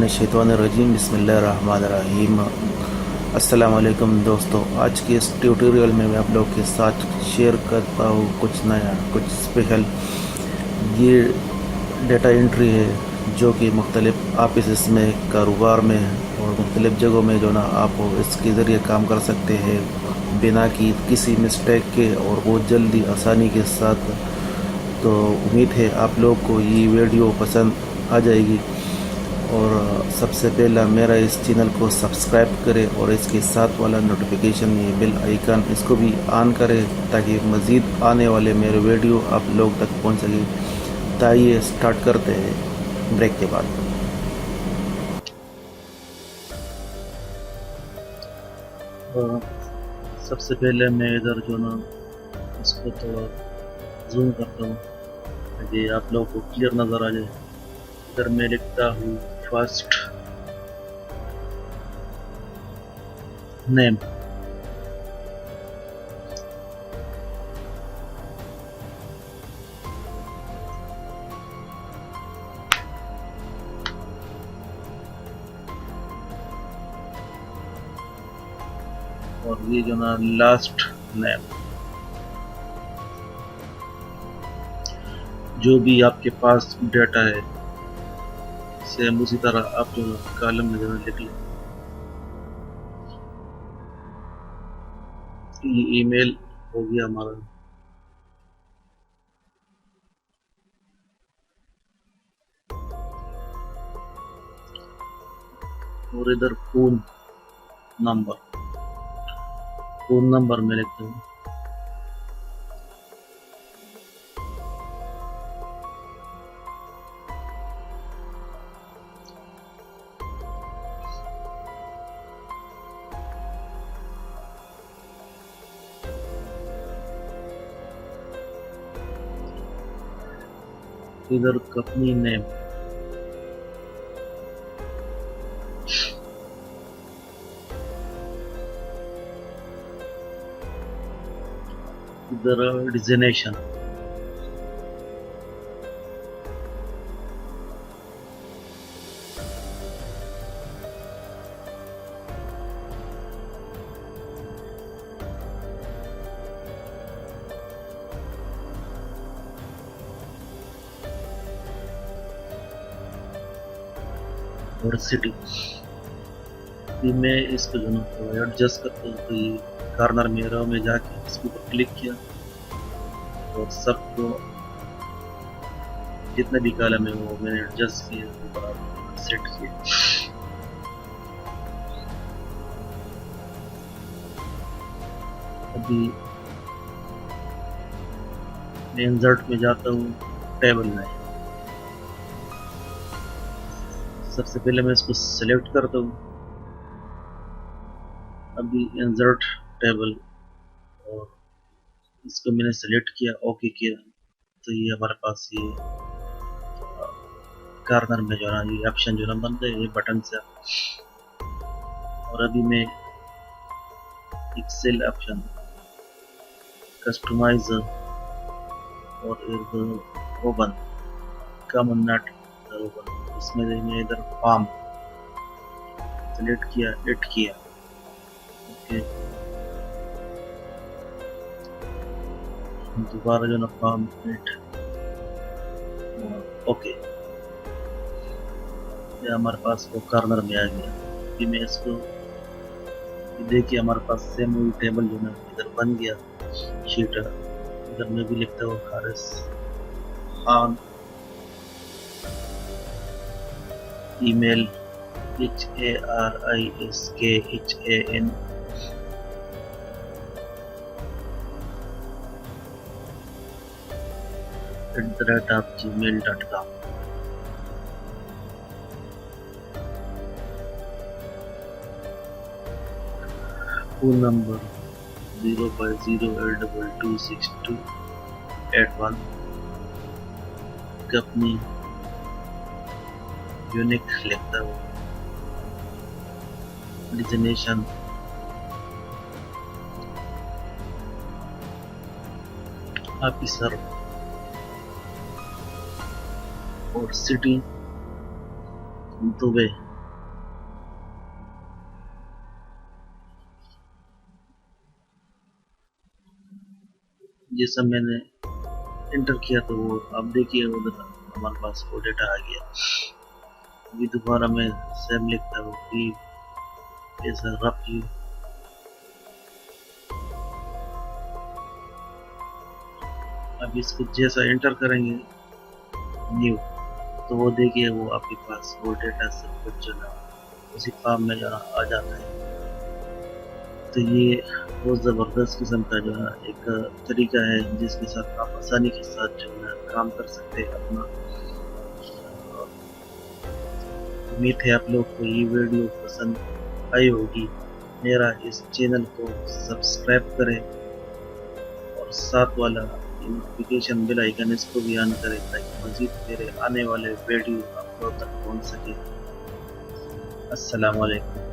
मिनश्शैतानिर्रजीम बिस्मिल्लाहिर्रहमानिर्रहीम। अस्सलाम वालेकुम दोस्तों, आज के इस ट्यूटोरियल में मैं आप लोग के साथ शेयर करता हूँ कुछ नया, कुछ स्पेशल। ये डेटा एंट्री है जो कि मुख्तलिफ ऑफिस में, कारोबार में और मुख्तलिफ जगहों में जो ना आप इसके ज़रिए काम कर सकते हैं बिना कि किसी मिस्टेक के और बहुत जल्दी आसानी के साथ। तो उम्मीद है आप लोग को ये वीडियो पसंद आ जाएगी। और सबसे पहला मेरा इस चैनल को सब्सक्राइब करें और इसके साथ वाला नोटिफिकेशन ये बेल आइकन इसको भी ऑन करें ताकि मज़ीद आने वाले मेरे वीडियो आप लोग तक पहुंच सके। तो आइए स्टार्ट करते हैं ब्रेक के बाद। सबसे पहले मैं इधर जो ना इसको थोड़ा जूम करता हूँ ताकि आप लोगों को क्लियर नज़र आ जाए। इधर मैं लिखता हूँ फर्स्ट नेम, और ये जो ना लास्ट नेम। जो भी आपके पास डेटा है सेम उसी तरह आप जो कॉलम में जो लिख लें। ये ईमेल हो गया हमारा, और इधर फोन नंबर में लिखता हूँ। इधर कंपनी नेम, इधर डिजिग्नेशन, और सिटी। मैं इसको जो ना थोड़ा एडजस्ट करता हूँ। तो ये कॉर्नर में रो में जाके इसके ऊपर क्लिक किया और सबको जितने भी कॉलम है वो मैंने एडजस्ट किया, ऊपर सेट किया। अभी मैं इंसर्ट में जाता हूँ, टेबल में। सबसे पहले मैं इसको सिलेक्ट करता हूँ। अभी इंसर्ट टेबल, और इसको मैंने सेलेक्ट किया, ओके किया। तो ये हमारे पास ये कॉर्नर में जो ना ये ऑप्शन जो ना बन गए ये बटन से। और अभी मैं एक्सेल ऑप्शन, कस्टमाइजर और ओपन कॉमन नट ओपन, इसमें मैं इधर फॉर्म सेलेक्ट किया, एड किया। ओके, दोबारा जो ना फॉर्म एड, ओके, ये हमारे पास वो कॉर्नर में आ गया। कि मैं इसको देखिए हमारे पास सेम वही टेबल जो ना इधर बन गया शीट। इधर मैं भी लिखता हूँ Haris Khan, email HARISKHAN @gmail.com। Phone number 050826261। Company unique लिखता हूँ। डिजिग्नेशन ऑफिसर और सिटी दुबई। जैसा मैंने इंटर किया तो वो आप देखिए उधर हमारे पास वो डेटा आ गया। अभी दोबारा मैं सेम लिखता हूँ कि ऐसा रफ व्यू। अब इसको जैसा एंटर करेंगे न्यू, तो वो देखिए वो आपके पास वो डेटा सब कुछ जो है उसी फॉर्म में जो आ जाता है। तो ये बहुत ज़बरदस्त किस्म का जो है एक तरीका है जिसके साथ आप आसानी के साथ जो है काम कर सकते हैं अपना। उम्मीद है आप लोग को ये वीडियो पसंद आई होगी। मेरा इस चैनल को सब्सक्राइब करें और साथ वाला नोटिफिकेशन बेल आइकन इसको भी ऑन करें ताकि मज़ीद मेरे आने वाले वीडियो आप लोग तक पहुंच सके। अस्सलाम वालेकुम।